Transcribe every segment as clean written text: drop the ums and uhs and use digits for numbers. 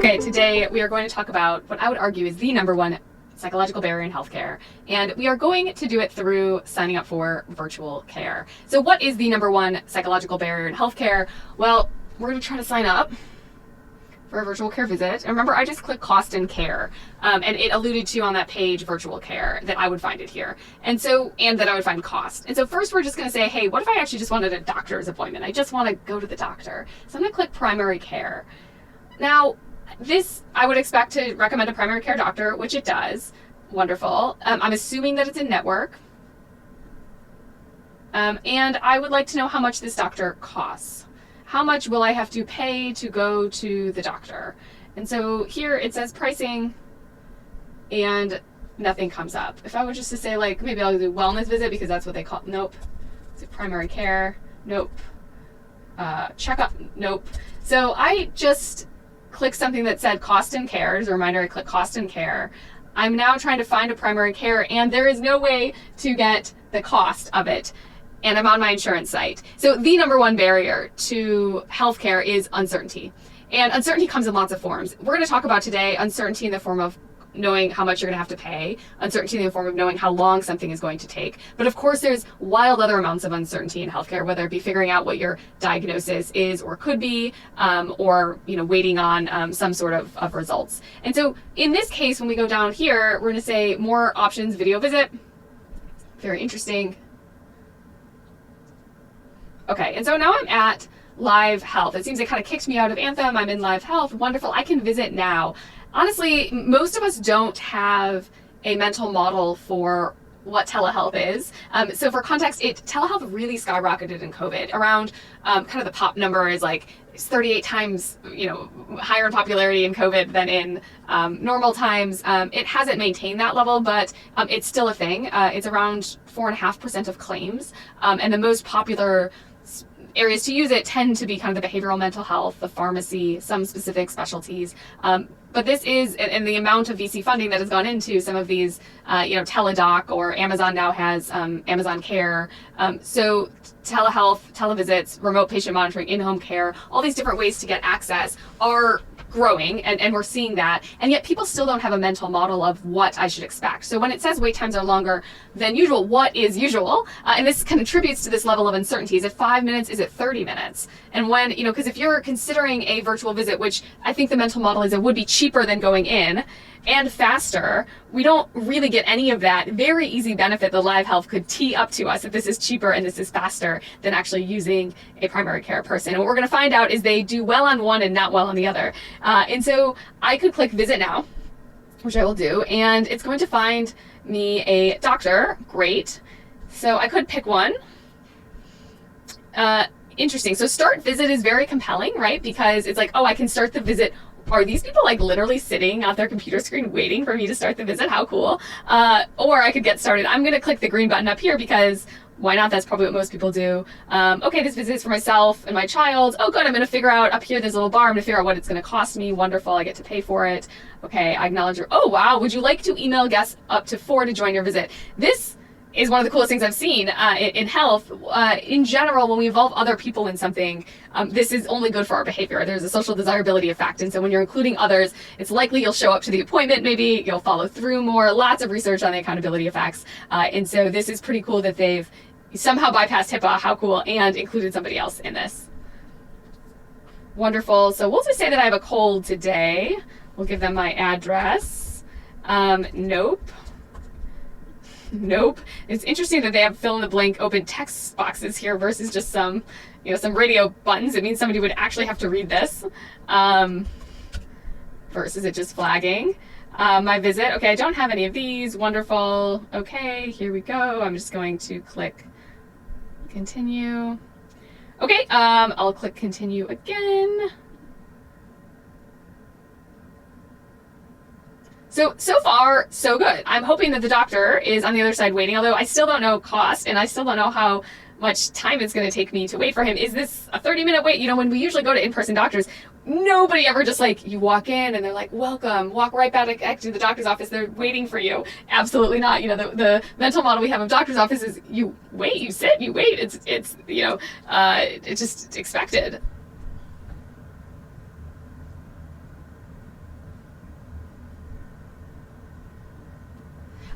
Okay, today we are going to talk about what I would argue is the number one psychological barrier in healthcare, and we are going to do it through signing up for virtual care. So what is the number one psychological barrier in healthcare? Well, we're going to try to sign up for a virtual care visit. And remember, I just clicked cost and care, and it alluded to on that page virtual care that I would find it here. And that I would find cost. And so first we're just going to say, hey, what if I actually just wanted a doctor's appointment? I just want to go to the doctor. So I'm going to click primary care. Now, this, I would expect to recommend a primary care doctor, which it does. Wonderful. I'm assuming that it's in network. And I would like to know how much this doctor costs. How much will I have to pay to go to the doctor? And so here it says pricing and nothing comes up. If I were just to say, like, maybe I'll do wellness visit because that's what they call, nope. Is it primary care? Nope. Checkup? Nope. So I just click something that said cost and care. As a reminder, I click cost and care. I'm now trying to find a primary care, and there is no way to get the cost of it. And I'm on my insurance site. So the number one barrier to healthcare is uncertainty. And uncertainty comes in lots of forms. We're going to talk about today uncertainty in the form of knowing how much you're going to have to pay, uncertainty in the form of knowing how long something is going to take. But of course, there's wild other amounts of uncertainty in healthcare, whether it be figuring out what your diagnosis is or could be, or waiting on some sort of results. And so in this case, when we go down here, we're going to say more options, video visit. Very interesting. Okay, and so now I'm at LiveHealth. It seems it kind of kicked me out of Anthem. I'm in LiveHealth. Wonderful. I can visit now. Honestly, most of us don't have a mental model for what telehealth is. So for context, telehealth really skyrocketed in COVID. Around kind of the pop number is like 38 times higher in popularity in COVID than in normal times. It hasn't maintained that level, but it's still a thing. It's around 4.5% of claims, and the most popular areas to use it tend to be kind of the behavioral mental health, the pharmacy, some specific specialties. But this is, and the amount of VC funding that has gone into some of these, Teledoc, or Amazon now has Amazon Care. So telehealth, televisits, remote patient monitoring, in-home care, all these different ways to get access are growing, and we're seeing that, and yet people still don't have a mental model of what I should expect. So when it says wait times are longer than usual, what is usual? And this contributes to this level of uncertainty. Is it 5 minutes? Is it 30 minutes? And when, because if you're considering a virtual visit, which I think the mental model is it would be cheaper than going in and faster, we don't really get any of that very easy benefit that LiveHealth could tee up to us if this is cheaper and this is faster than actually using a primary care person. And what we're going to find out is they do well on one and not well on the other. And so I could click visit now, which I will do, and it's going to find me a doctor. Great. So I could pick one. Interesting. So start visit is very compelling, right? Because it's like, oh, I can start the visit. Are these people like literally sitting at their computer screen waiting for me to start the visit? How cool. Or I could get started. I'm going to click the green button up here because why not? That's probably what most people do. Okay, this visit is for myself and my child. Oh, good. I'm going to figure out up here, there's a little bar. I'm going to figure out what it's going to cost me. Wonderful. I get to pay for it. Okay, I acknowledge your, oh, wow. Would you like to email guests up to 4 to join your visit? This is one of the coolest things I've seen in health. In general, when we involve other people in something, this is only good for our behavior. There's a social desirability effect. And so when you're including others, it's likely you'll show up to the appointment, maybe you'll follow through more, lots of research on the accountability effects. And so this is pretty cool that they've somehow bypassed HIPAA, how cool, and included somebody else in this. Wonderful. So we'll just say that I have a cold today. We'll give them my address. Nope. Nope. It's interesting that they have fill in the blank open text boxes here versus just some radio buttons. It means somebody would actually have to read this, versus it just flagging. My visit. Okay, I don't have any of these. Wonderful. Okay, here we go. I'm just going to click continue. Okay, I'll click continue again. So far, so good. I'm hoping that the doctor is on the other side waiting, although I still don't know cost, and I still don't know how much time it's going to take me to wait for him. Is this a 30-minute wait? When we usually go to in-person doctors, nobody ever just you walk in and they're like, welcome, walk right back to the doctor's office. They're waiting for you. Absolutely not. The mental model we have of doctor's office is you wait, you sit, you wait. It's just expected.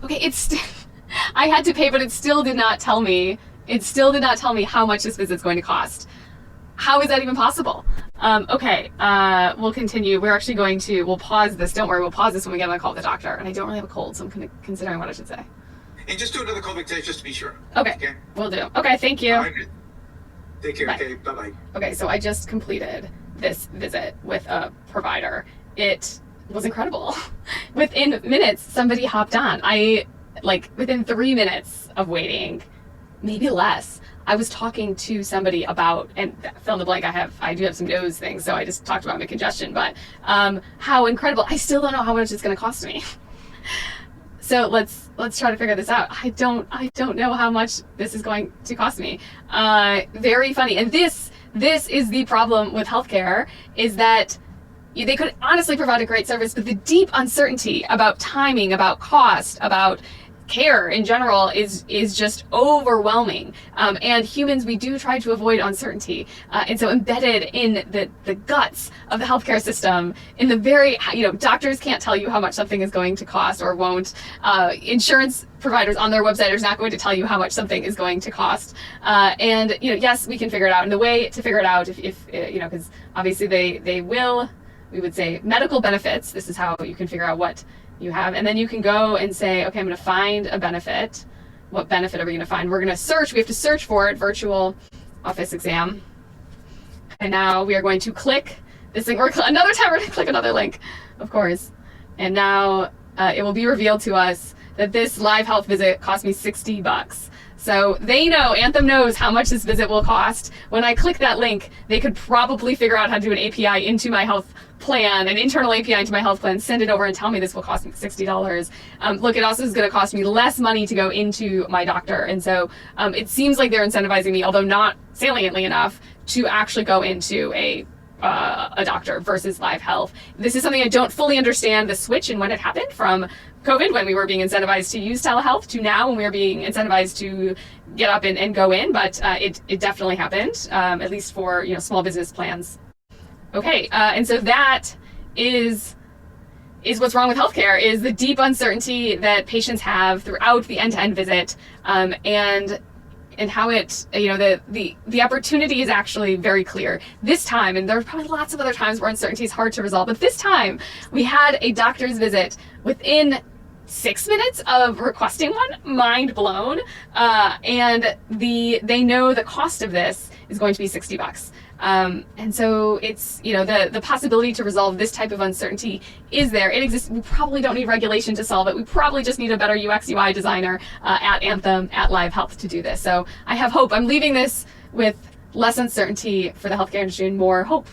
Okay, I had to pay, but it still did not tell me. It still did not tell me how much this visit's going to cost. How is that even possible? Okay, we'll continue. We'll pause this. Don't worry, we'll pause this when we get on a call with the doctor. And I don't really have a cold, so I'm considering what I should say. And just do another COVID test just to be sure. Okay, we'll do. Okay, thank you. All right. Take care. Bye. Okay, bye-bye. Okay, so I just completed this visit with a provider. It was incredible. Within minutes, somebody hopped on. Within 3 minutes of waiting, maybe less, I was talking to somebody about, and fill in the blank, I do have some nose things, so I just talked about my congestion, but how incredible. I still don't know how much it's going to cost me. So let's try to figure this out. I don't know how much this is going to cost me. Very funny. And this is the problem with healthcare, is that they could honestly provide a great service, but the deep uncertainty about timing, about cost, about care in general is just overwhelming. And humans, we do try to avoid uncertainty. And so embedded in the guts of the healthcare system, in the very, doctors can't tell you how much something is going to cost or won't. Insurance providers on their website are not going to tell you how much something is going to cost. And yes, we can figure it out. And the way to figure it out, if because obviously they will, we would say medical benefits. This is how you can figure out what you have, and then you can go and say, okay, I'm going to find a benefit. What benefit are we going to find? We're going to search. We have to search for it. Virtual office exam. And now we are going to click this link. Another time we're going to click another link, of course. And now it will be revealed to us that this LiveHealth visit cost me $60. So they know, Anthem knows how much this visit will cost. When I click that link, they could probably figure out how to do an API into my health plan, an internal API into my health plan, send it over and tell me this will cost me $60. Look, it also is going to cost me less money to go into my doctor. And so it seems like they're incentivizing me, although not saliently enough, to actually go into a doctor versus LiveHealth. This is something I don't fully understand, the switch and when it happened from COVID, when we were being incentivized to use telehealth, to now when we are being incentivized to get up and go in, but it definitely happened, at least for small business plans. Okay, and so that is what's wrong with healthcare, is the deep uncertainty that patients have throughout the end-to-end visit, and how it, the opportunity is actually very clear. This time, and there's probably lots of other times where uncertainty is hard to resolve, but this time we had a doctor's visit within 6 minutes of requesting one, mind blown, and they know the cost of this is going to be $60. And so it's, the possibility to resolve this type of uncertainty is there. It exists. We probably don't need regulation to solve it. We probably just need a better UX UI designer at Anthem, at LiveHealth to do this. So I have hope. I'm leaving this with less uncertainty for the healthcare industry and more hope